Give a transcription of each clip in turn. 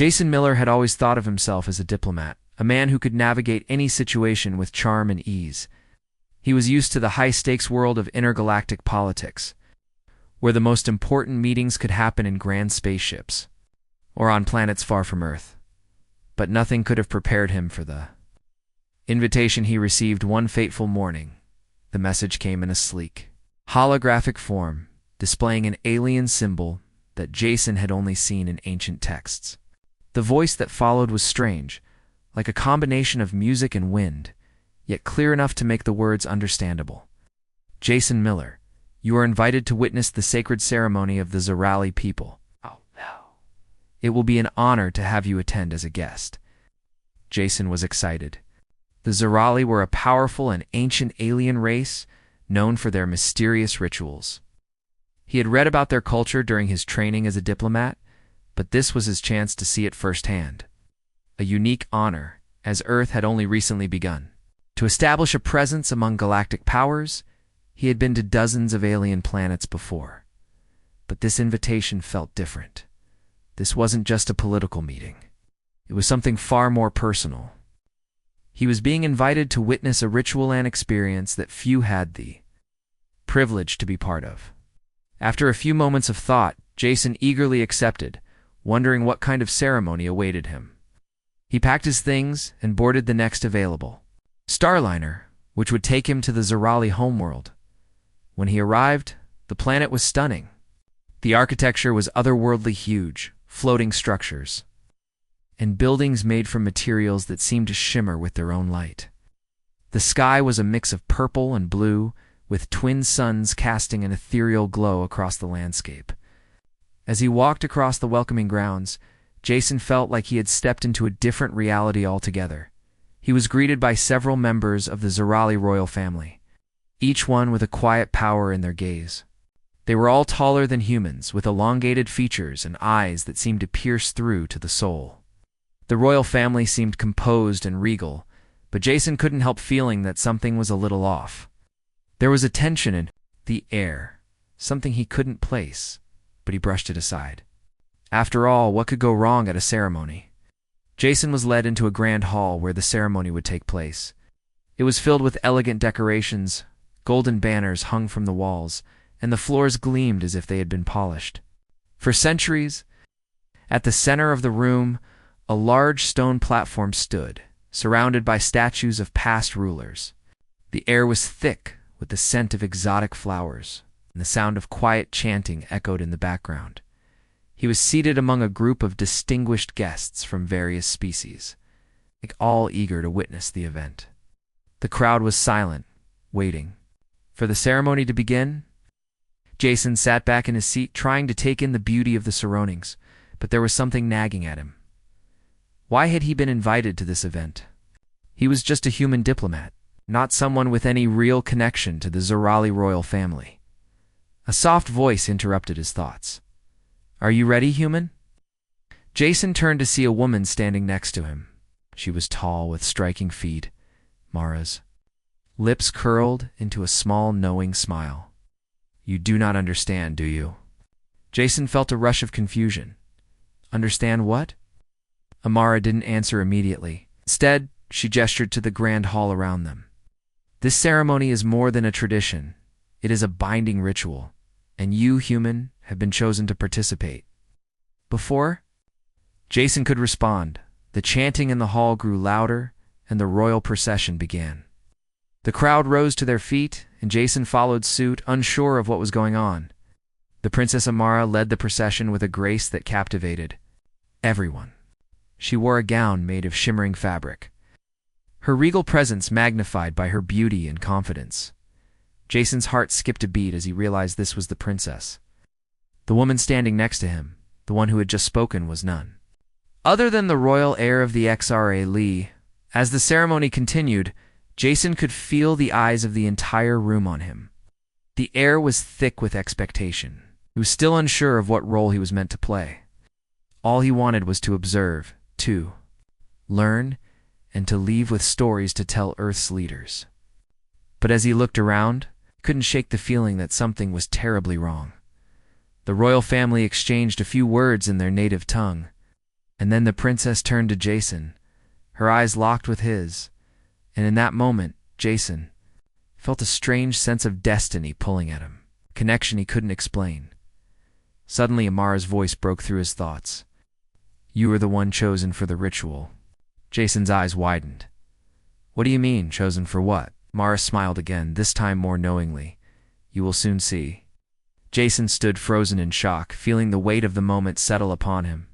Jason Miller had always thought of himself as a diplomat, a man who could navigate any situation with charm and ease. He was used to the high-stakes world of intergalactic politics, where the most important meetings could happen in grand spaceships, or on planets far from Earth. But nothing could have prepared him for the invitation he received one fateful morning. The message came in a sleek, holographic form, displaying an alien symbol that Jason had only seen in ancient texts. The voice that followed was strange, like a combination of music and wind, yet clear enough to make the words understandable. Jason Miller, you are invited to witness the sacred ceremony of the Zerali people. Oh, no. It will be an honor to have you attend as a guest. Jason was excited. The Zerali were a powerful and ancient alien race known for their mysterious rituals. He had read about their culture during his training as a diplomat, but this was his chance to see it firsthand. A unique honor, as Earth had only recently begun. To establish a presence among galactic powers, he had been to dozens of alien planets before. But this invitation felt different. This wasn't just a political meeting. It was something far more personal. He was being invited to witness a ritual and experience that few had the privilege to be part of. After a few moments of thought, Jason eagerly accepted, wondering what kind of ceremony awaited him. He packed his things and boarded the next available Starliner, which would take him to the Zerali homeworld. When he arrived, the planet was stunning. The architecture was otherworldly huge, floating structures, and buildings made from materials that seemed to shimmer with their own light. The sky was a mix of purple and blue, with twin suns casting an ethereal glow across the landscape. As he walked across the welcoming grounds, Jason felt like he had stepped into a different reality altogether. He was greeted by several members of the Zerali royal family, each one with a quiet power in their gaze. They were all taller than humans, with elongated features and eyes that seemed to pierce through to the soul. The royal family seemed composed and regal, but Jason couldn't help feeling that something was a little off. There was a tension in the air, something he couldn't place, but he brushed it aside. After all, what could go wrong at a ceremony? Jason was led into a grand hall where the ceremony would take place. It was filled with elegant decorations, golden banners hung from the walls, and the floors gleamed as if they had been polished. For centuries, at the center of the room, a large stone platform stood, surrounded by statues of past rulers. The air was thick with the scent of exotic flowers, and the sound of quiet chanting echoed in the background. He was seated among a group of distinguished guests from various species, all eager to witness the event. The crowd was silent, waiting for the ceremony to begin. Jason sat back in his seat, trying to take in the beauty of the surroundings, but there was something nagging at him. Why had he been invited to this event? He was just a human diplomat, not someone with any real connection to the Zerali royal family. A soft voice interrupted his thoughts. "Are you ready, human?" Jason turned to see a woman standing next to him. She was tall, with striking feet, Mara's lips curled into a small, knowing smile. "You do not understand, do you?" Jason felt a rush of confusion. Understand what? Amara didn't answer immediately. Instead, she gestured to the grand hall around them. "This ceremony is more than a tradition. It is a binding ritual, and you, human, have been chosen to participate." Before Jason could respond, the chanting in the hall grew louder, and the royal procession began. The crowd rose to their feet, and Jason followed suit, unsure of what was going on. The Princess Amara led the procession with a grace that captivated everyone. She wore a gown made of shimmering fabric, her regal presence magnified by her beauty and confidence. Jason's heart skipped a beat as he realized this was the princess. The woman standing next to him, the one who had just spoken, was none other than the royal heir of the XRA Lee. As the ceremony continued, Jason could feel the eyes of the entire room on him. The air was thick with expectation. He was still unsure of what role he was meant to play. All he wanted was to observe, to learn, and to leave with stories to tell Earth's leaders. But as he looked around, he couldn't shake the feeling that something was terribly wrong. The royal family exchanged a few words in their native tongue, And then the princess turned to Jason, her eyes locked with his, and in that moment, Jason felt a strange sense of destiny pulling at him, a connection he couldn't explain. Suddenly, Amara's voice broke through his thoughts. "You are the one chosen for the ritual." Jason's eyes widened. "What do you mean, chosen for what?" Amara smiled again, this time more knowingly. "You will soon see." Jason stood frozen in shock, feeling the weight of the moment settle upon him.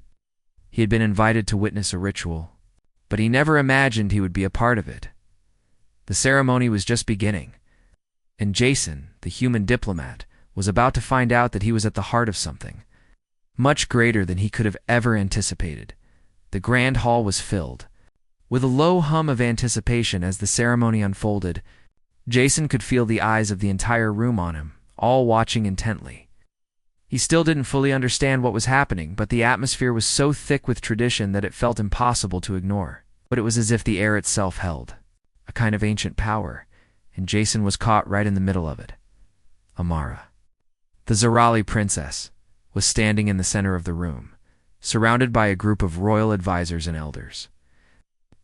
He had been invited to witness a ritual, but he never imagined he would be a part of it. The ceremony was just beginning, and Jason, the human diplomat, was about to find out that he was at the heart of something much greater than he could have ever anticipated. The grand hall was filled with a low hum of anticipation as the ceremony unfolded. Jason could feel the eyes of the entire room on him, all watching intently. He still didn't fully understand what was happening, but the atmosphere was so thick with tradition that it felt impossible to ignore. But it was as if the air itself held a kind of ancient power, and Jason was caught right in the middle of it. Amara, the Zarali princess, was standing in the center of the room, surrounded by a group of royal advisors and elders.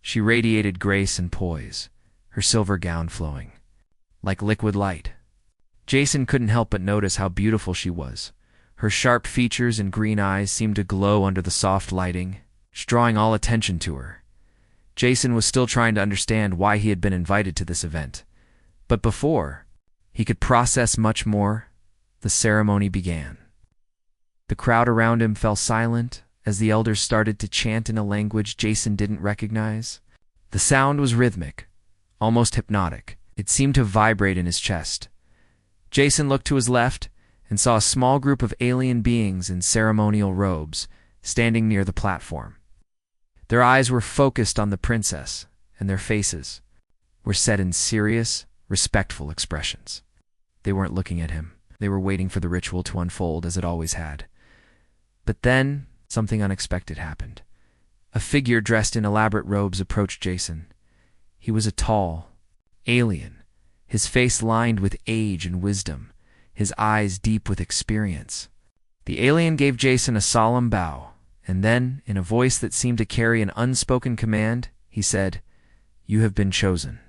She radiated grace and poise, her silver gown flowing like liquid light. Jason couldn't help but notice how beautiful she was. Her sharp features and green eyes seemed to glow under the soft lighting, drawing all attention to her. Jason was still trying to understand why he had been invited to this event. But before he could process much more, the ceremony began. The crowd around him fell silent as the elders started to chant in a language Jason didn't recognize. The sound was rhythmic, almost hypnotic. It seemed to vibrate in his chest. Jason looked to his left and saw a small group of alien beings in ceremonial robes standing near the platform. Their eyes were focused on the princess, and their faces were set in serious, respectful expressions. They weren't looking at him. They were waiting for the ritual to unfold as it always had. But then, something unexpected happened. A figure dressed in elaborate robes approached Jason. He was a tall alien, his face lined with age and wisdom, his eyes deep with experience. The alien gave Jason a solemn bow, and then, in a voice that seemed to carry an unspoken command, he said, "You have been chosen."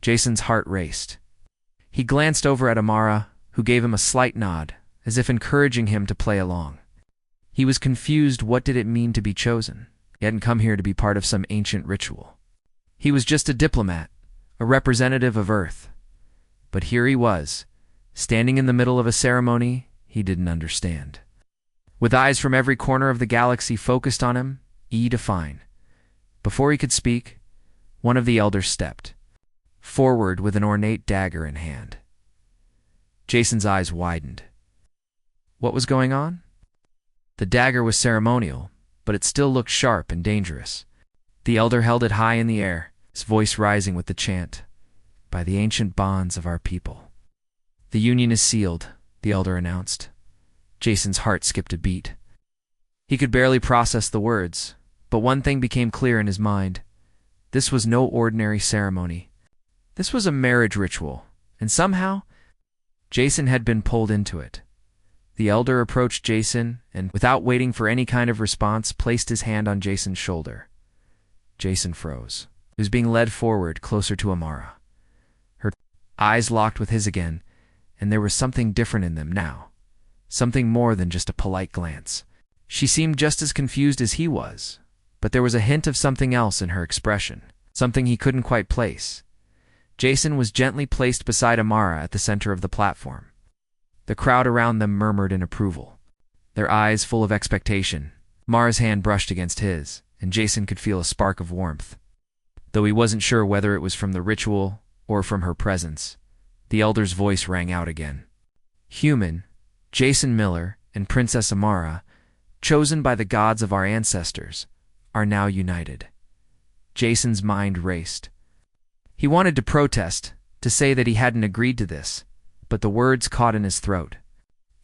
Jason's heart raced. He glanced over at Amara, who gave him a slight nod, as if encouraging him to play along. He was confused. What did it mean to be chosen? He hadn't come here to be part of some ancient ritual. He was just a diplomat, a representative of Earth. But here he was, standing in the middle of a ceremony he didn't understand. With eyes from every corner of the galaxy focused on him, define. Before he could speak, one of the elders stepped forward with an ornate dagger in hand. Jason's eyes widened. What was going on? The dagger was ceremonial, but it still looked sharp and dangerous. The elder held it high in the air, his voice rising with the chant, "By the ancient bonds of our people." "The union is sealed," the elder announced. Jason's heart skipped a beat. He could barely process the words, but one thing became clear in his mind. This was no ordinary ceremony. This was a marriage ritual, and somehow, Jason had been pulled into it. The elder approached Jason and, without waiting for any kind of response, placed his hand on Jason's shoulder. Jason froze. He was being led forward, closer to Amara. Her eyes locked with his again, and there was something different in them now. Something more than just a polite glance. She seemed just as confused as he was, but there was a hint of something else in her expression, something he couldn't quite place. Jason was gently placed beside Amara at the center of the platform. The crowd around them murmured in approval, their eyes full of expectation. Amara's hand brushed against his, and Jason could feel a spark of warmth. Though he wasn't sure whether it was from the ritual or from her presence, the elder's voice rang out again. "Human, Jason Miller, and Princess Amara, chosen by the gods of our ancestors, are now united." Jason's mind raced. He wanted to protest, to say that he hadn't agreed to this, but the words caught in his throat.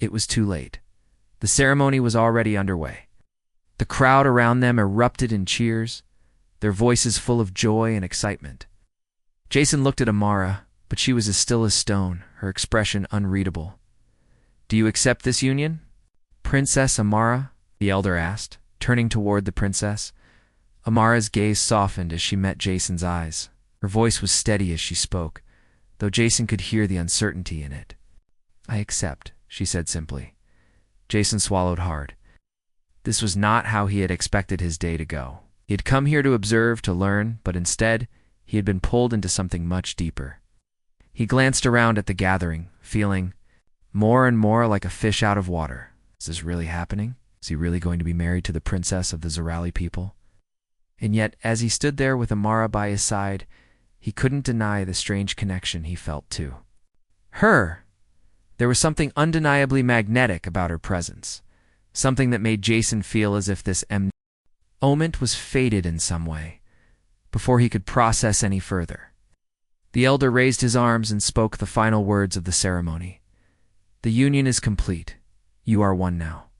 It was too late. The ceremony was already underway. The crowd around them erupted in cheers, their voices full of joy and excitement. Jason looked at Amara, but she was as still as stone, her expression unreadable. "Do you accept this union, Princess Amara?" the elder asked. turning toward the princess. Amara's gaze softened as she met Jason's eyes. Her voice was steady as she spoke, though Jason could hear the uncertainty in it. "I accept," she said simply. Jason swallowed hard. This was not how he had expected his day to go. He had come here to observe, to learn, but instead, he had been pulled into something much deeper. He glanced around at the gathering, feeling more and more like a fish out of water. Is this really happening? Is he really going to be married to the princess of the Zerali people? And yet, as he stood there with Amara by his side, he couldn't deny the strange connection he felt too. Her! There was something undeniably magnetic about her presence, something that made Jason feel as if this moment was fated in some way, before he could process any further. The elder raised his arms and spoke the final words of the ceremony. "The union is complete. You are one now."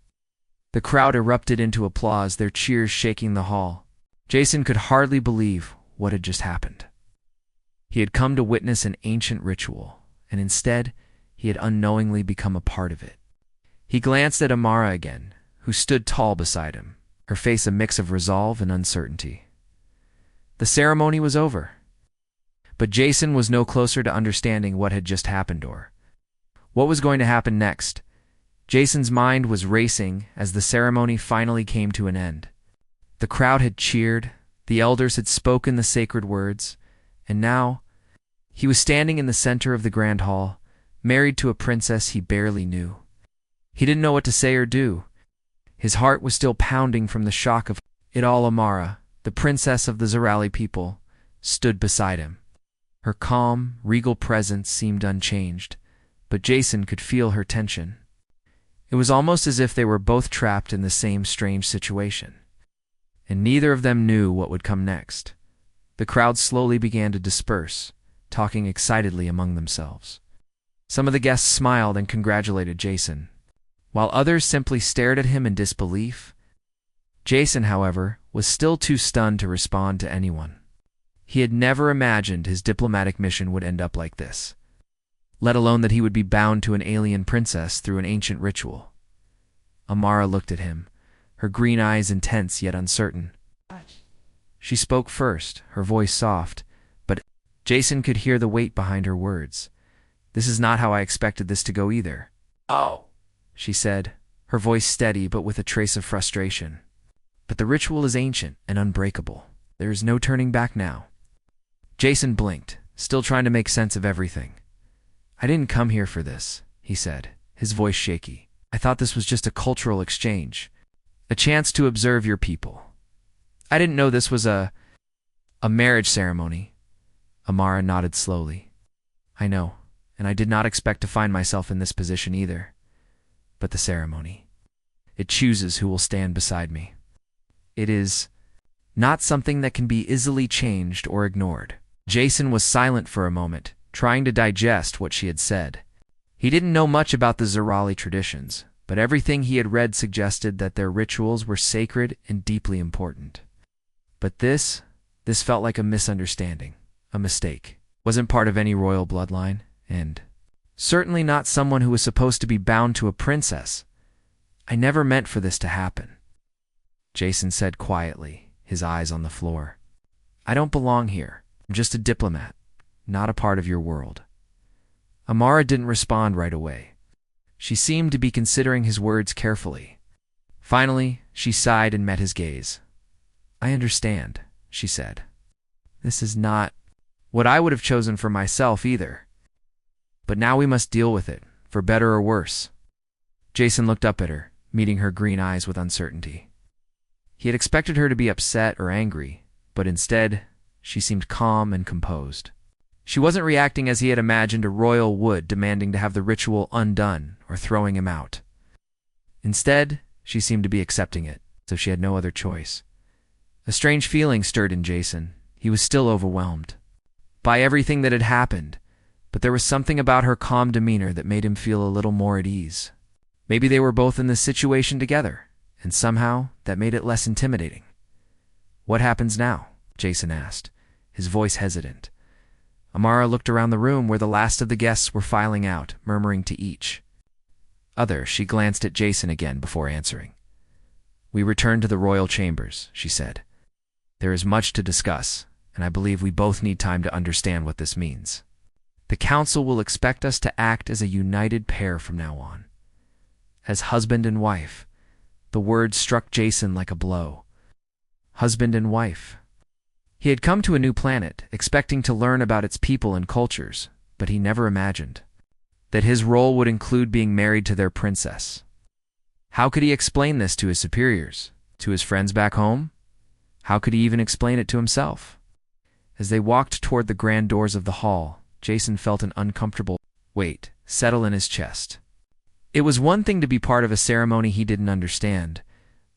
The crowd erupted into applause, their cheers shaking the hall. Jason could hardly believe what had just happened. He had come to witness an ancient ritual, and instead, he had unknowingly become a part of it. He glanced at Amara again, who stood tall beside him, her face a mix of resolve and uncertainty. The ceremony was over, but Jason was no closer to understanding what had just happened or what was going to happen next. Jason's mind was racing as the ceremony finally came to an end. The crowd had cheered, the elders had spoken the sacred words, and now he was standing in the center of the grand hall, married to a princess he barely knew. He didn't know what to say or do. His heart was still pounding from the shock of it all. Amara, the princess of the Zerali people, stood beside him. Her calm, regal presence seemed unchanged, but Jason could feel her tension. It was almost as if they were both trapped in the same strange situation, and neither of them knew what would come next. The crowd slowly began to disperse, talking excitedly among themselves. Some of the guests smiled and congratulated Jason, while others simply stared at him in disbelief. Jason, however, was still too stunned to respond to anyone. He had never imagined his diplomatic mission would end up like this, let alone that he would be bound to an alien princess through an ancient ritual. Amara looked at him, her green eyes intense yet uncertain. She spoke first, her voice soft, but Jason could hear the weight behind her words. "This is not how I expected this to go either." "Oh," she said, her voice steady but with a trace of frustration. "But the ritual is ancient and unbreakable. There is no turning back now." Jason blinked, still trying to make sense of everything. "I didn't come here for this," he said, his voice shaky. "I thought this was just a cultural exchange, a chance to observe your people. I didn't know this was a marriage ceremony." Amara nodded slowly. "I know, and I did not expect to find myself in this position either. But the ceremony, it chooses who will stand beside me. It is not something that can be easily changed or ignored." Jason was silent for a moment, trying to digest what she had said. He didn't know much about the Zerali traditions, but everything he had read suggested that their rituals were sacred and deeply important. But this felt like a misunderstanding, a mistake. Wasn't part of any royal bloodline, and certainly not someone who was supposed to be bound to a princess. "I never meant for this to happen," Jason said quietly, his eyes on the floor. "I don't belong here. I'm just a diplomat, not a part of your world." Amara didn't respond right away. She seemed to be considering his words carefully. Finally, she sighed and met his gaze. "I understand," she said. "This is not what I would have chosen for myself either. But now we must deal with it, for better or worse." Jason looked up at her, meeting her green eyes with uncertainty. He had expected her to be upset or angry, but instead, she seemed calm and composed. She wasn't reacting as he had imagined a royal would, demanding to have the ritual undone or throwing him out. Instead, she seemed to be accepting it, so she had no other choice. A strange feeling stirred in Jason. He was still overwhelmed by everything that had happened, but there was something about her calm demeanor that made him feel a little more at ease. Maybe they were both in this situation together, and somehow that made it less intimidating. "What happens now?" Jason asked, his voice hesitant. Amara looked around the room where the last of the guests were filing out, murmuring to each other. She glanced at Jason again before answering. We return to the royal chambers, she said. There is much to discuss, and I believe we both need time to understand what this means. The council will expect us to act as a united pair from now on. As husband and wife. The word struck Jason like a blow. Husband and wife. He had come to a new planet, expecting to learn about its people and cultures, but he never imagined that his role would include being married to their princess. How could he explain this to his superiors, to his friends back home? How could he even explain it to himself? As they walked toward the grand doors of the hall, Jason felt an uncomfortable weight settle in his chest. It was one thing to be part of a ceremony he didn't understand,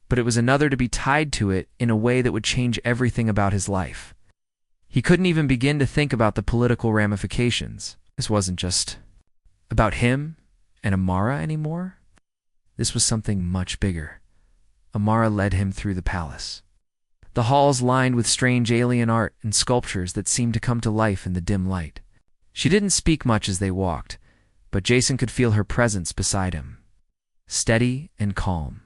but it was another to be tied to it in a way that would change everything about his life. He couldn't even begin to think about the political ramifications. This wasn't just about him and Amara anymore. This was something much bigger. Amara led him through the palace. The halls lined with strange alien art and sculptures that seemed to come to life in the dim light. She didn't speak much as they walked, but Jason could feel her presence beside him, steady and calm.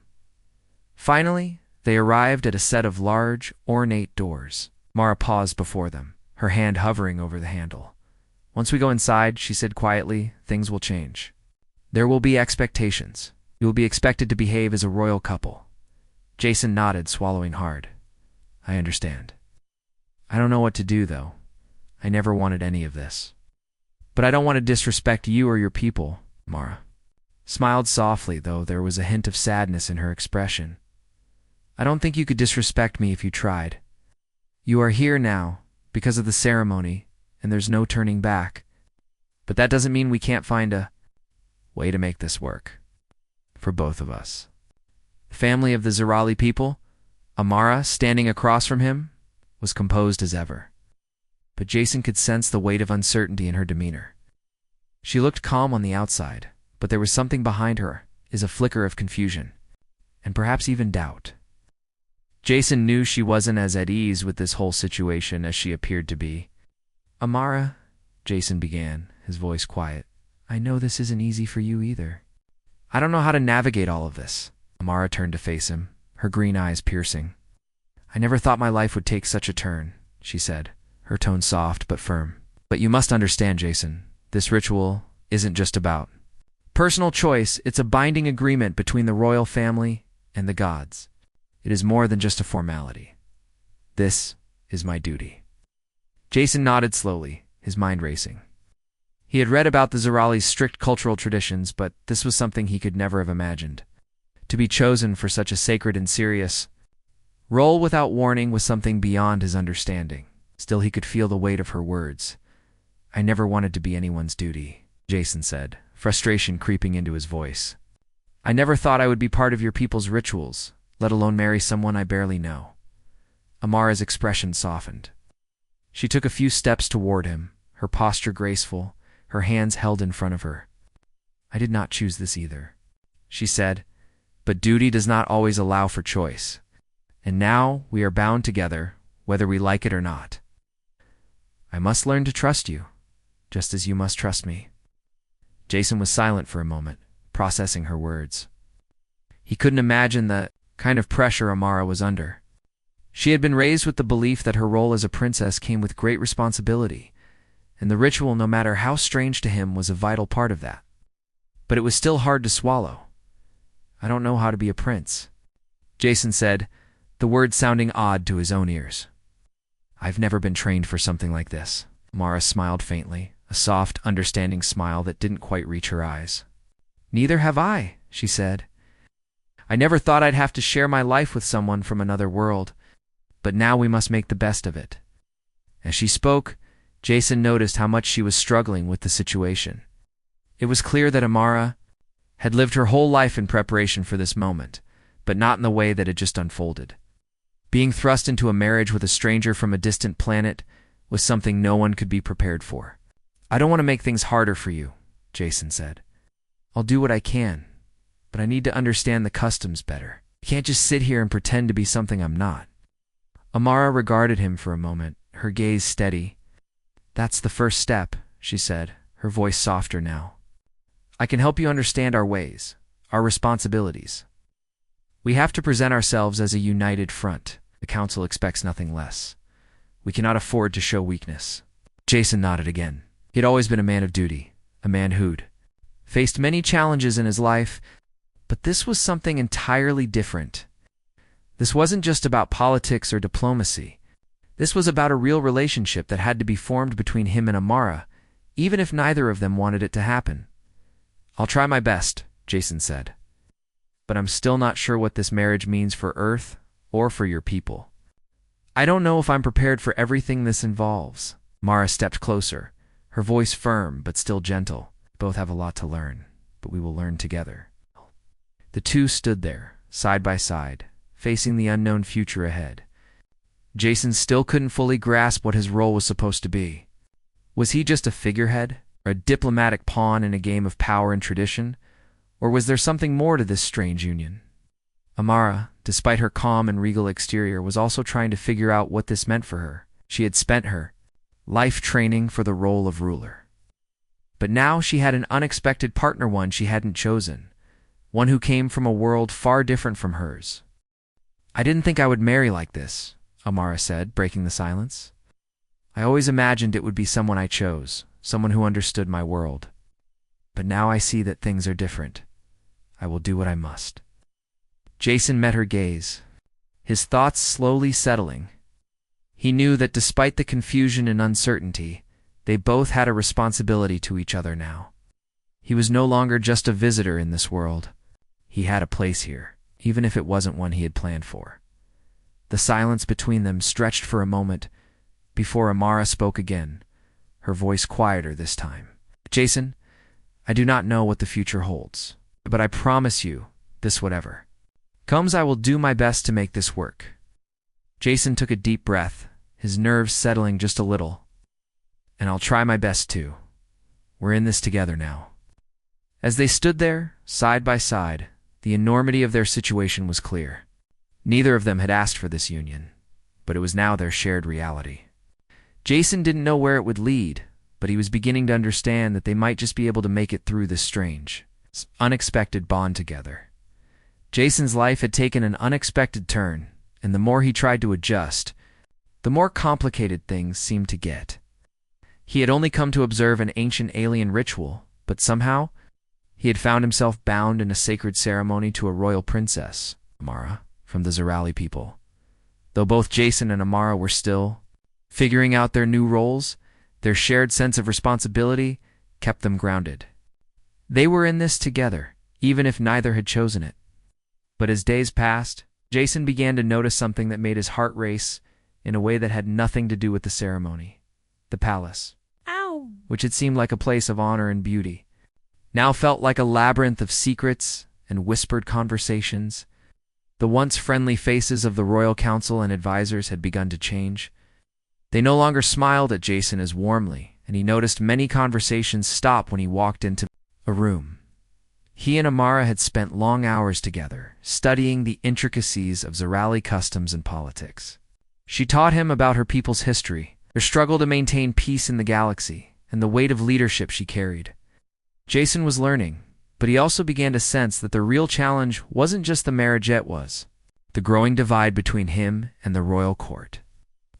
Finally, they arrived at a set of large, ornate doors. Amara paused before them, her hand hovering over the handle. Once we go inside, she said quietly, things will change. There will be expectations. You will be expected to behave as a royal couple. Jason nodded, swallowing hard. I understand. I don't know what to do, though. I never wanted any of this. But I don't want to disrespect you or your people, Amara. Smiled softly, though there was a hint of sadness in her expression. I don't think you could disrespect me if you tried. You are here now, because of the ceremony, and there's no turning back. But that doesn't mean we can't find a way to make this work. For both of us. The family of the Zirali people, Amara, standing across from him, was composed as ever. But Jason could sense the weight of uncertainty in her demeanor. She looked calm on the outside, but there was something behind her, a flicker of confusion, and perhaps even doubt. Jason knew she wasn't as at ease with this whole situation as she appeared to be. Amara, Jason began, his voice quiet, I know this isn't easy for you either. I don't know how to navigate all of this. Amara turned to face him, her green eyes piercing. I never thought my life would take such a turn, she said, her tone soft but firm. But you must understand, Jason, this ritual isn't just about personal choice. It's a binding agreement between the royal family and the gods. It is more than just a formality. This is my duty. Jason nodded slowly, his mind racing. He had read about the Zirali's strict cultural traditions, but this was something he could never have imagined. To be chosen for such a sacred and serious role without warning was something beyond his understanding. Still, he could feel the weight of her words. I never wanted to be anyone's duty, Jason said, frustration creeping into his voice. I never thought I would be part of your people's rituals, let alone marry someone I barely know. Amara's expression softened. She took a few steps toward him, her posture graceful, her hands held in front of her. I did not choose this either, she said, but duty does not always allow for choice. And now we are bound together, whether we like it or not. I must learn to trust you, just as you must trust me. Jason was silent for a moment, processing her words. He couldn't imagine the kind of pressure Amara was under. She had been raised with the belief that her role as a princess came with great responsibility, and the ritual, no matter how strange to him, was a vital part of that. But it was still hard to swallow. I don't know how to be a prince, Jason said, the words sounding odd to his own ears. I've never been trained for something like this. Amara smiled faintly, a soft, understanding smile that didn't quite reach her eyes. Neither have I, she said. I never thought I'd have to share my life with someone from another world, but now we must make the best of it. As she spoke, Jason noticed how much she was struggling with the situation. It was clear that Amara had lived her whole life in preparation for this moment, but not in the way that had just unfolded. Being thrust into a marriage with a stranger from a distant planet was something no one could be prepared for. I don't want to make things harder for you, Jason said. I'll do what I can, but I need to understand the customs better. I can't just sit here and pretend to be something I'm not. Amara regarded him for a moment, her gaze steady. That's the first step, she said, her voice softer now. I can help you understand our ways, our responsibilities. We have to present ourselves as a united front. The council expects nothing less. We cannot afford to show weakness. Jason nodded again. He had always been a man of duty, a man who'd faced many challenges in his life, but this was something entirely different. This wasn't just about politics or diplomacy. This was about a real relationship that had to be formed between him and Amara, even if neither of them wanted it to happen. "I'll try my best," Jason said. "But I'm still not sure what this marriage means for Earth or for your people. I don't know if I'm prepared for everything this involves." Amara stepped closer, her voice firm but still gentle. "Both have a lot to learn, but we will learn together." The two stood there, side by side, facing the unknown future ahead. Jason still couldn't fully grasp what his role was supposed to be. Was he just a figurehead, or a diplomatic pawn in a game of power and tradition? Or was there something more to this strange union? Amara, despite her calm and regal exterior, was also trying to figure out what this meant for her. She had spent her life training for the role of ruler. But now she had an unexpected partner, one she hadn't chosen, one who came from a world far different from hers. "I didn't think I would marry like this," Amara said, breaking the silence. "I always imagined it would be someone I chose, someone who understood my world. But now I see that things are different. I will do what I must." Jason met her gaze, his thoughts slowly settling. He knew that despite the confusion and uncertainty, they both had a responsibility to each other now. He was no longer just a visitor in this world. He had a place here, even if it wasn't one he had planned for. The silence between them stretched for a moment before Amara spoke again, her voice quieter this time. "Jason, I do not know what the future holds, but I promise you this, whatever comes, I will do my best to make this work." Jason took a deep breath, his nerves settling just a little. "And I'll try my best too. We're in this together now." As they stood there, side by side, the enormity of their situation was clear. Neither of them had asked for this union, but it was now their shared reality. Jason didn't know where it would lead, but he was beginning to understand that they might just be able to make it through this strange, unexpected bond together. Jason's life had taken an unexpected turn, and the more he tried to adjust, the more complicated things seemed to get. He had only come to observe an ancient alien ritual, but somehow he had found himself bound in a sacred ceremony to a royal princess, Amara, from the Zerali people. Though both Jason and Amara were still figuring out their new roles, their shared sense of responsibility kept them grounded. They were in this together, even if neither had chosen it. But as days passed, Jason began to notice something that made his heart race in a way that had nothing to do with the ceremony. The palace, which had seemed like a place of honor and beauty, now felt like a labyrinth of secrets and whispered conversations. The once friendly faces of the royal council and advisors had begun to change. They no longer smiled at Jason as warmly, and he noticed many conversations stop when he walked into a room. He and Amara had spent long hours together, studying the intricacies of Zerali customs and politics. She taught him about her people's history, their struggle to maintain peace in the galaxy, and the weight of leadership she carried. Jason was learning, but he also began to sense that the real challenge wasn't just the marriage, it was the growing divide between him and the royal court.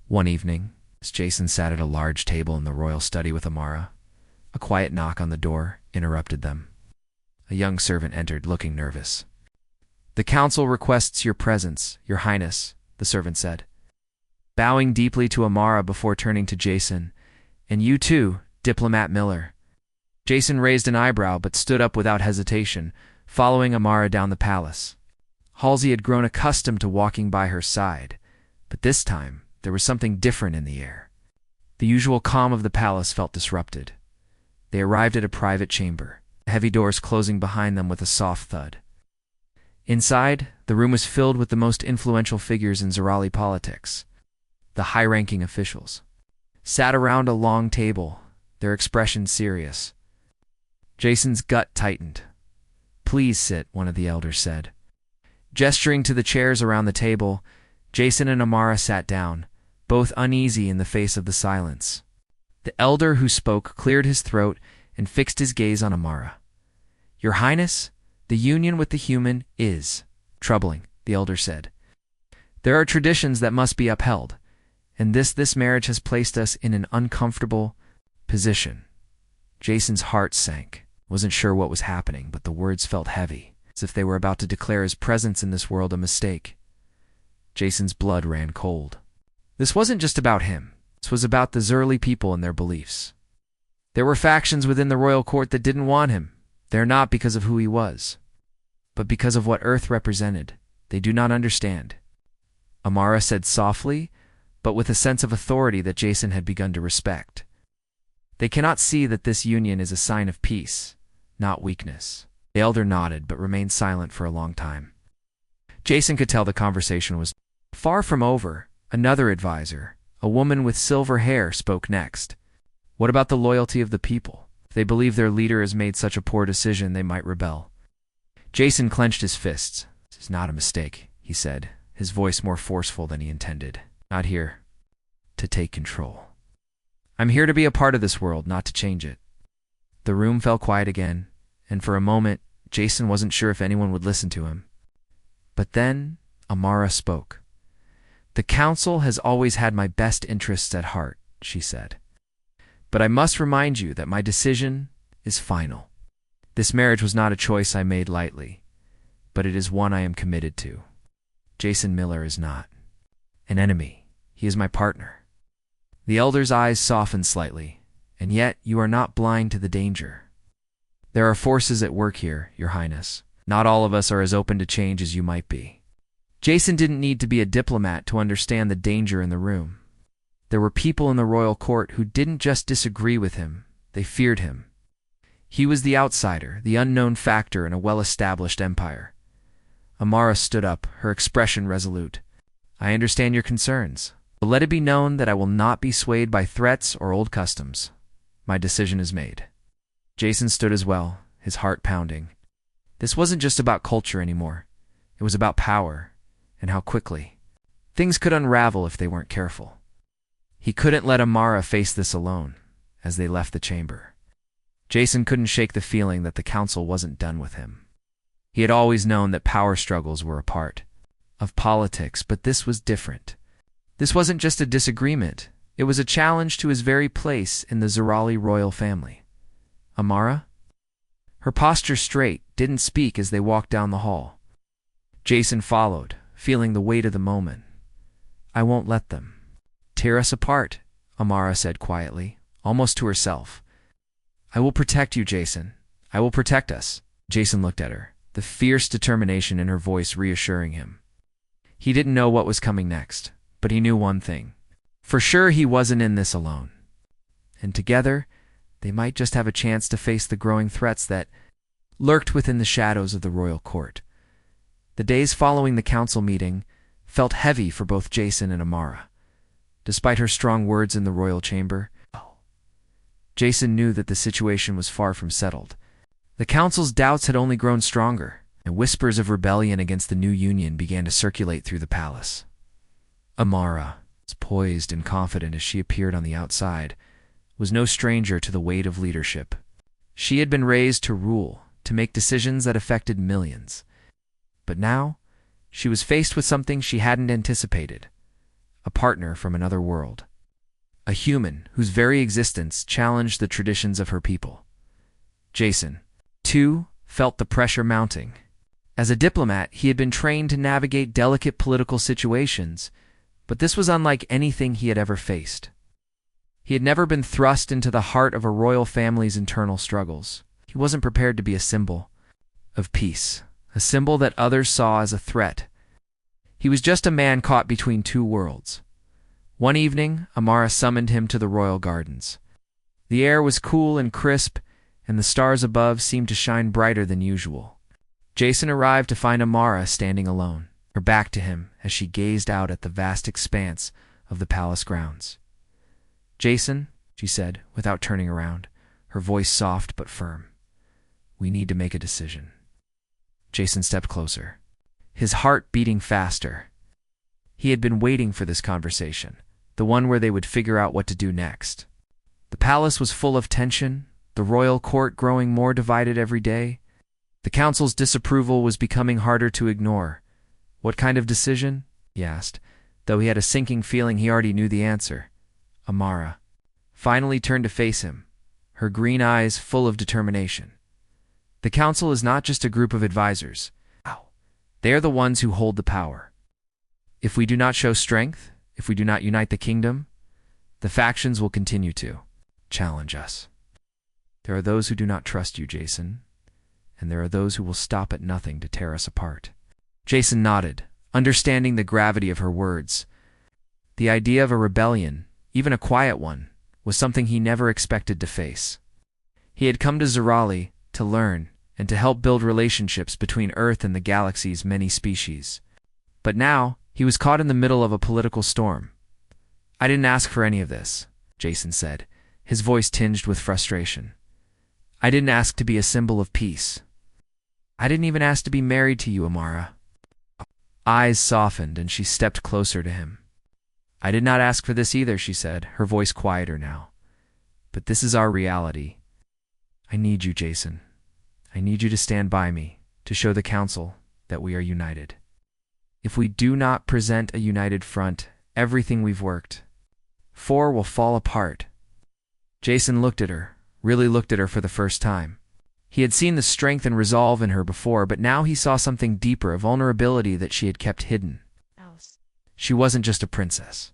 One evening, as Jason sat at a large table in the royal study with Amara, a quiet knock on the door interrupted them. A young servant entered, looking nervous. "The council requests your presence, Your Highness," the servant said, bowing deeply to Amara before turning to Jason. "And you too, Diplomat Miller." Jason raised an eyebrow but stood up without hesitation, following Amara down the palace. Halsey had grown accustomed to walking by her side, but this time there was something different in the air. The usual calm of the palace felt disrupted. They arrived at a private chamber, heavy doors closing behind them with a soft thud. Inside, the room was filled with the most influential figures in Zerali politics. The high-ranking officials sat around a long table, their expressions serious. Jason's gut tightened. "Please sit," one of the elders said. Gesturing to the chairs around the table, Jason and Amara sat down, both uneasy in the face of the silence. The elder who spoke cleared his throat and fixed his gaze on Amara. "Your Highness, the union with the human is troubling." the elder said. There are traditions that must be upheld, and this marriage has placed us in an uncomfortable position. Jason's heart sank. Wasn't sure what was happening, but the words felt heavy, as if they were about to declare his presence in this world a mistake. Jason's blood ran cold. This wasn't just about him. This was about the Zerli people and their beliefs. There were factions within the royal court that didn't want him. They're not because of who he was, but because of what Earth represented. They do not understand. Amara said softly, but with a sense of authority that Jason had begun to respect. They cannot see that this union is a sign of peace, not weakness. The elder nodded, but remained silent for a long time. Jason could tell the conversation was far from over. Another advisor, a woman with silver hair, spoke next. What about the loyalty of the people? If they believe their leader has made such a poor decision, they might rebel. Jason clenched his fists. This is not a mistake, he said, his voice more forceful than he intended. Not here to take control. I'm here to be a part of this world, not to change it. The room fell quiet again, and for a moment, Jason wasn't sure if anyone would listen to him. But then, Amara spoke. The council has always had my best interests at heart, she said. But I must remind you that my decision is final. This marriage was not a choice I made lightly, but it is one I am committed to. Jason Miller is not an enemy. He is my partner. The elder's eyes softened slightly, and yet you are not blind to the danger. There are forces at work here, Your Highness. Not all of us are as open to change as you might be. Jason didn't need to be a diplomat to understand the danger in the room. There were people in the royal court who didn't just disagree with him, they feared him. He was the outsider, the unknown factor in a well-established empire. Amara stood up, her expression resolute. I understand your concerns, but let it be known that I will not be swayed by threats or old customs. My decision is made. Jason stood as well, his heart pounding. This wasn't just about culture anymore. It was about power, and how quickly. Things could unravel if they weren't careful. He couldn't let Amara face this alone, as they left the chamber. Jason couldn't shake the feeling that the council wasn't done with him. He had always known that power struggles were a part of politics, but this was different. This wasn't just a disagreement. It was a challenge to his very place in the Zerali royal family. Amara? Her posture straight, didn't speak as they walked down the hall. Jason followed, feeling the weight of the moment. I won't let them tear us apart, Amara said quietly, almost to herself. I will protect you, Jason. I will protect us. Jason looked at her, the fierce determination in her voice reassuring him. He didn't know what was coming next, but he knew one thing. For sure he wasn't in this alone. And together, they might just have a chance to face the growing threats that lurked within the shadows of the royal court. The days following the council meeting felt heavy for both Jason and Amara. Despite her strong words in the royal chamber, Jason knew that the situation was far from settled. The council's doubts had only grown stronger, and whispers of rebellion against the new union began to circulate through the palace. Amara, as poised and confident as she appeared on the outside, was no stranger to the weight of leadership. She had been raised to rule, to make decisions that affected millions. But now, she was faced with something she hadn't anticipated. A partner from another world. A human whose very existence challenged the traditions of her people. Jason, too, felt the pressure mounting. As a diplomat, he had been trained to navigate delicate political situations, but this was unlike anything he had ever faced. He had never been thrust into the heart of a royal family's internal struggles. He wasn't prepared to be a symbol of peace, a symbol that others saw as a threat. He was just a man caught between two worlds. One evening, Amara summoned him to the royal gardens. The air was cool and crisp, and the stars above seemed to shine brighter than usual. Jason arrived to find Amara standing alone, her back to him as she gazed out at the vast expanse of the palace grounds. Jason, she said, without turning around, her voice soft but firm. We need to make a decision. Jason stepped closer, his heart beating faster. He had been waiting for this conversation, the one where they would figure out what to do next. The palace was full of tension, the royal court growing more divided every day. The council's disapproval was becoming harder to ignore, What kind of decision? He asked, though he had a sinking feeling he already knew the answer. Amara finally turned to face him, her green eyes full of determination. The council is not just a group of advisors. They are the ones who hold the power. If we do not show strength, if we do not unite the kingdom, the factions will continue to challenge us. There are those who do not trust you, Jason, and there are those who will stop at nothing to tear us apart. Jason nodded, understanding the gravity of her words. The idea of a rebellion, even a quiet one, was something he never expected to face. He had come to Zerali to learn and to help build relationships between Earth and the galaxy's many species. But now, he was caught in the middle of a political storm. I didn't ask for any of this, Jason said, his voice tinged with frustration. I didn't ask to be a symbol of peace. I didn't even ask to be married to you, Amara. Eyes softened and she stepped closer to him. I did not ask for this either, she said, her voice quieter now. But this is our reality. I need you, Jason. I need you to stand by me, to show the council that we are united. If we do not present a united front, everything we've worked for will fall apart. Jason looked at her, really looked at her for the first time. He had seen the strength and resolve in her before, but now he saw something deeper, a vulnerability that she had kept hidden. She wasn't just a princess.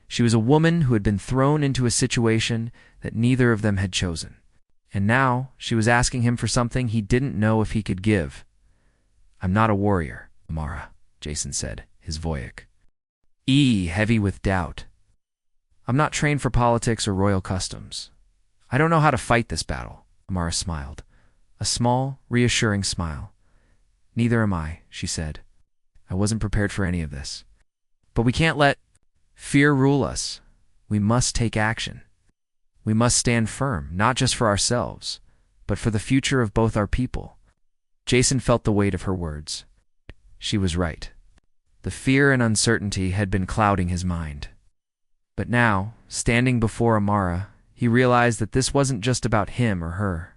She was a woman who had been thrown into a situation that neither of them had chosen. And now she was asking him for something he didn't know if he could give. I'm not a warrior, Amara, Jason said, his voice heavy with doubt. I'm not trained for politics or royal customs. I don't know how to fight this battle, Amara smiled. A small, reassuring smile. Neither am I, she said. I wasn't prepared for any of this. But we can't let fear rule us. We must take action. We must stand firm, not just for ourselves, but for the future of both our people. Jason felt the weight of her words. She was right. The fear and uncertainty had been clouding his mind. But now, standing before Amara, he realized that this wasn't just about him or her.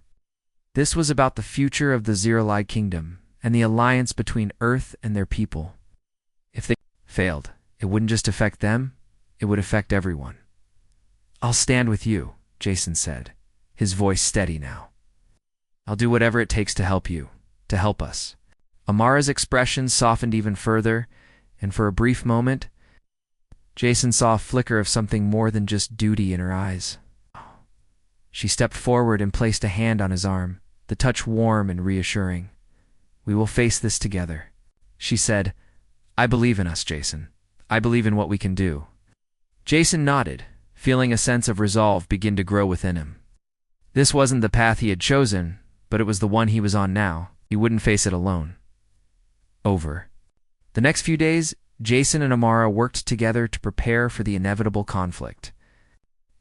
This was about the future of the Zerali kingdom and the alliance between Earth and their people. If they failed, it wouldn't just affect them, it would affect everyone. I'll stand with you, Jason said, his voice steady now. I'll do whatever it takes to help you, to help us. Amara's expression softened even further, and for a brief moment, Jason saw a flicker of something more than just duty in her eyes. She stepped forward and placed a hand on his arm, the touch warm and reassuring. We will face this together, she said. I believe in us, Jason. I believe in what we can do. Jason nodded, feeling a sense of resolve begin to grow within him. This wasn't the path he had chosen, but it was the one he was on now. He wouldn't face it alone. Over. The next few days, Jason and Amara worked together to prepare for the inevitable conflict.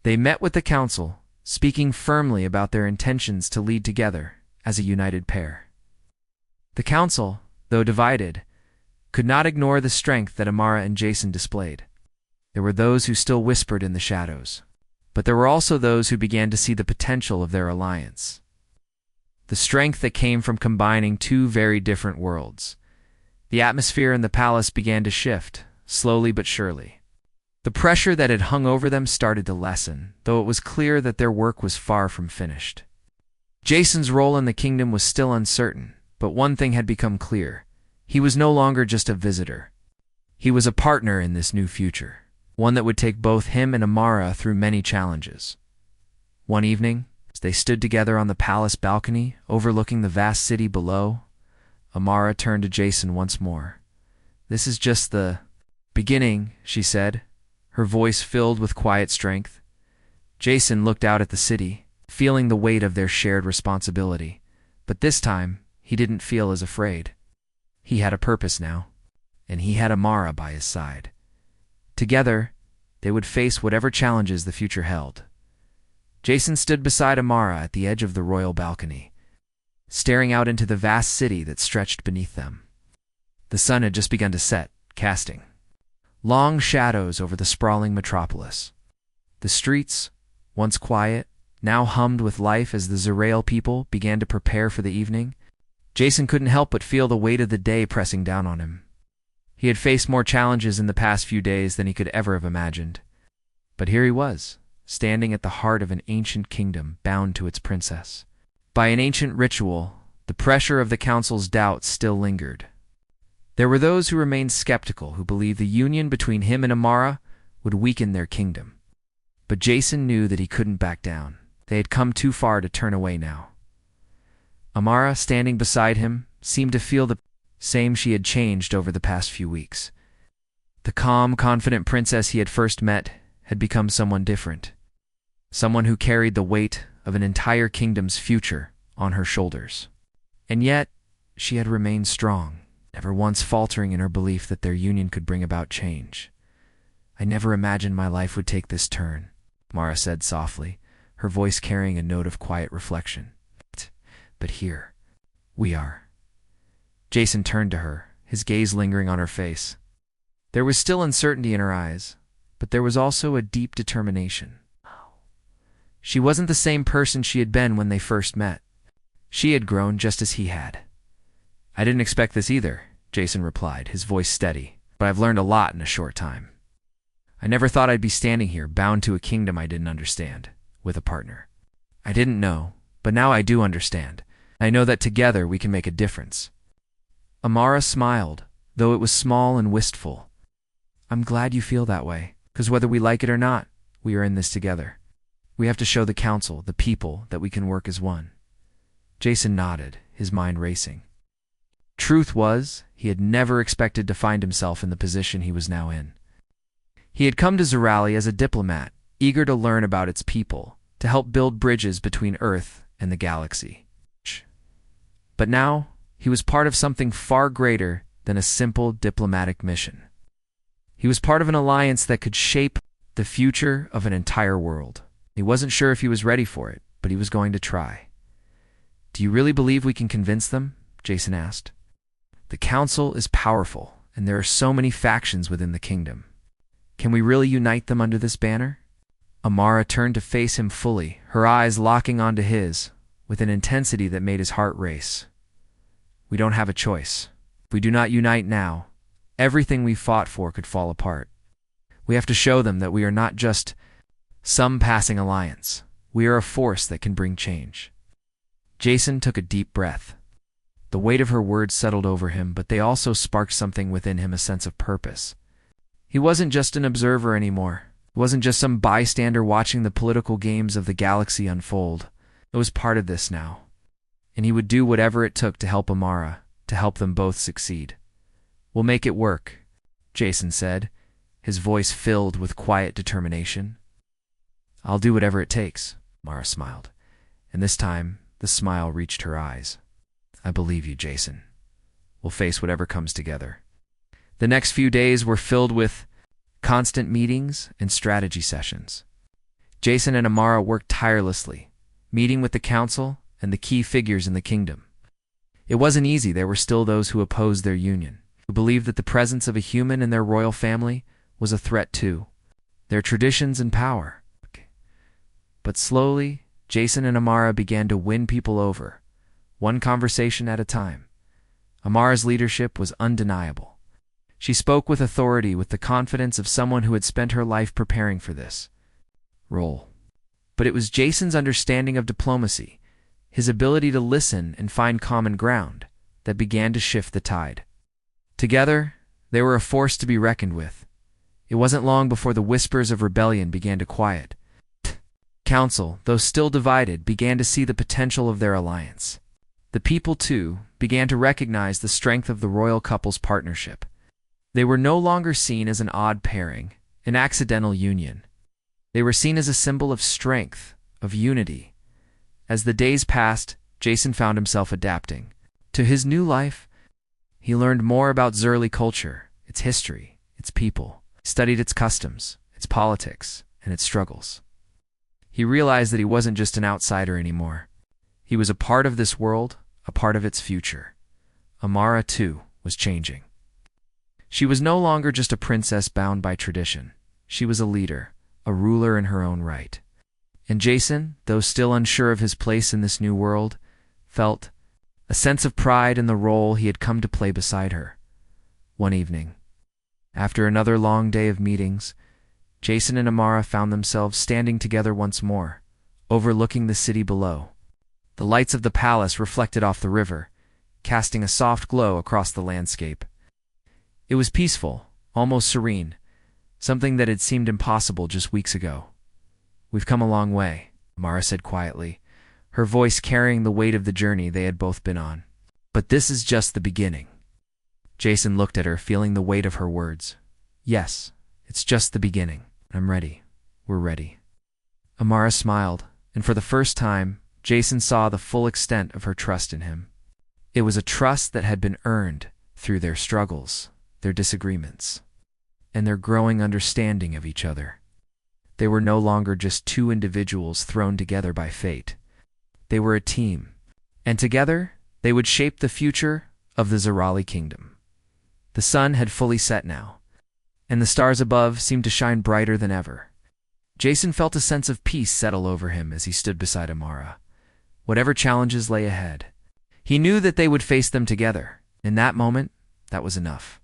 They met with the council, speaking firmly about their intentions to lead together as a united pair. The council, though divided, could not ignore the strength that Amara and Jason displayed. There were those who still whispered in the shadows, but there were also those who began to see the potential of their alliance. The strength that came from combining two very different worlds. The atmosphere in the palace began to shift, slowly but surely. The pressure that had hung over them started to lessen, though it was clear that their work was far from finished. Jason's role in the kingdom was still uncertain, but one thing had become clear. He was no longer just a visitor. He was a partner in this new future, one that would take both him and Amara through many challenges. One evening, as they stood together on the palace balcony, overlooking the vast city below, Amara turned to Jason once more. This is just the beginning, she said, her voice filled with quiet strength. Jason looked out at the city, feeling the weight of their shared responsibility, but this time he didn't feel as afraid. He had a purpose now, and he had Amara by his side. Together, they would face whatever challenges the future held. Jason stood beside Amara at the edge of the royal balcony, staring out into the vast city that stretched beneath them. The sun had just begun to set, casting long shadows over the sprawling metropolis. The streets, once quiet, now hummed with life as the Zerail people began to prepare for the evening. Jason couldn't help but feel the weight of the day pressing down on him. He had faced more challenges in the past few days than he could ever have imagined. But here he was, standing at the heart of an ancient kingdom bound to its princess. By an ancient ritual, the pressure of the council's doubts still lingered. There were those who remained skeptical, who believed the union between him and Amara would weaken their kingdom. But Jason knew that he couldn't back down. They had come too far to turn away now. Amara, standing beside him, seemed to feel the same she had changed over the past few weeks. The calm, confident princess he had first met had become someone different. Someone who carried the weight of an entire kingdom's future on her shoulders. And yet, she had remained strong, never once faltering in her belief that their union could bring about change. "I never imagined my life would take this turn," Mara said softly, her voice carrying a note of quiet reflection. "But here, we are." Jason turned to her, his gaze lingering on her face. There was still uncertainty in her eyes, but there was also a deep determination. She wasn't the same person she had been when they first met. She had grown just as he had. "I didn't expect this either," Jason replied, his voice steady, "but I've learned a lot in a short time. I never thought I'd be standing here, bound to a kingdom I didn't understand, with a partner. I didn't know, but now I do understand. I know that together we can make a difference." Amara smiled, though it was small and wistful. "I'm glad you feel that way, because whether we like it or not, we are in this together. We have to show the council, the people, that we can work as one." Jason nodded, his mind racing. Truth was, he had never expected to find himself in the position he was now in. He had come to Zerali as a diplomat, eager to learn about its people, to help build bridges between Earth and the galaxy. But now, he was part of something far greater than a simple diplomatic mission. He was part of an alliance that could shape the future of an entire world. He wasn't sure if he was ready for it, but he was going to try. "Do you really believe we can convince them?" Jason asked. "The council is powerful, and there are so many factions within the kingdom. Can we really unite them under this banner?" Amara turned to face him fully, her eyes locking onto his, with an intensity that made his heart race. "We don't have a choice. If we do not unite now, everything we fought for could fall apart. We have to show them that we are not just some passing alliance. We are a force that can bring change." Jason took a deep breath. The weight of her words settled over him, but they also sparked something within him, a sense of purpose. He wasn't just an observer anymore. He wasn't just some bystander watching the political games of the galaxy unfold. It was part of this now. And he would do whatever it took to help Amara, to help them both succeed. "We'll make it work," Jason said, his voice filled with quiet determination. "I'll do whatever it takes," Mara smiled, and this time the smile reached her eyes. "I believe you, Jason. We'll face whatever comes together." The next few days were filled with constant meetings and strategy sessions. Jason and Amara worked tirelessly, meeting with the council and the key figures in the kingdom. It wasn't easy. There were still those who opposed their union, who believed that the presence of a human in their royal family was a threat to their traditions and power. But slowly, Jason and Amara began to win people over, one conversation at a time. Amara's leadership was undeniable. She spoke with authority, with the confidence of someone who had spent her life preparing for this role. But it was Jason's understanding of diplomacy, his ability to listen and find common ground, that began to shift the tide. Together, they were a force to be reckoned with. It wasn't long before the whispers of rebellion began to quiet. Council, though still divided, began to see the potential of their alliance. The people, too, began to recognize the strength of the royal couple's partnership. They were no longer seen as an odd pairing, an accidental union. They were seen as a symbol of strength, of unity. As the days passed, Jason found himself adapting. To his new life, he learned more about Zerli culture, its history, its people, studied its customs, its politics, and its struggles. He realized that he wasn't just an outsider anymore. He was a part of this world, a part of its future. Amara, too, was changing. She was no longer just a princess bound by tradition. She was a leader, a ruler in her own right. And Jason, though still unsure of his place in this new world, felt a sense of pride in the role he had come to play beside her. One evening, After another long day of meetings, Jason and Amara found themselves standing together once more, overlooking the city below. The lights of the palace reflected off the river, casting a soft glow across the landscape. It was peaceful, almost serene, something that had seemed impossible just weeks ago. "We've come a long way," Amara said quietly, her voice carrying the weight of the journey they had both been on. "But this is just the beginning." Jason looked at her, feeling the weight of her words. "Yes, it's just the beginning. I'm ready. We're ready." Amara smiled, and for the first time, Jason saw the full extent of her trust in him. It was a trust that had been earned through their struggles, their disagreements, and their growing understanding of each other. They were no longer just two individuals thrown together by fate. They were a team, and together they would shape the future of the Zerali kingdom. The sun had fully set now, and the stars above seemed to shine brighter than ever. Jason felt a sense of peace settle over him as he stood beside Amara. Whatever challenges lay ahead, he knew that they would face them together. In that moment, that was enough.